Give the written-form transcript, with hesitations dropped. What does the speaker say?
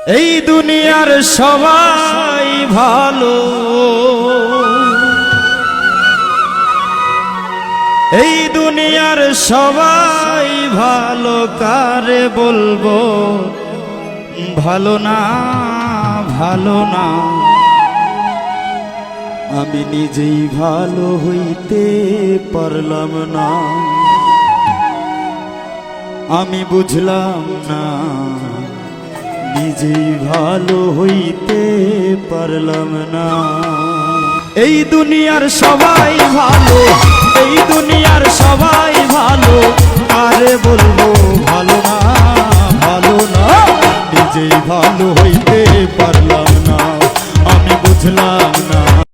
এই দুনিয়ার সবাই ভালো, এই দুনিয়ার সবাই ভালো, কারে বলবো ভালো না ভালো না। আমি নিজেই ভালো হইতে পারলাম না, আমি বুঝলাম না নিজেই ভালো হইতে পারলাম না। এই দুনিয়ার সবাই ভালো, এই দুনিয়ার সবাই ভালো, আরে বলবো ভালো না ভালো না। নিজেই ভালো হইতে পারলাম না, আমি বুঝলাম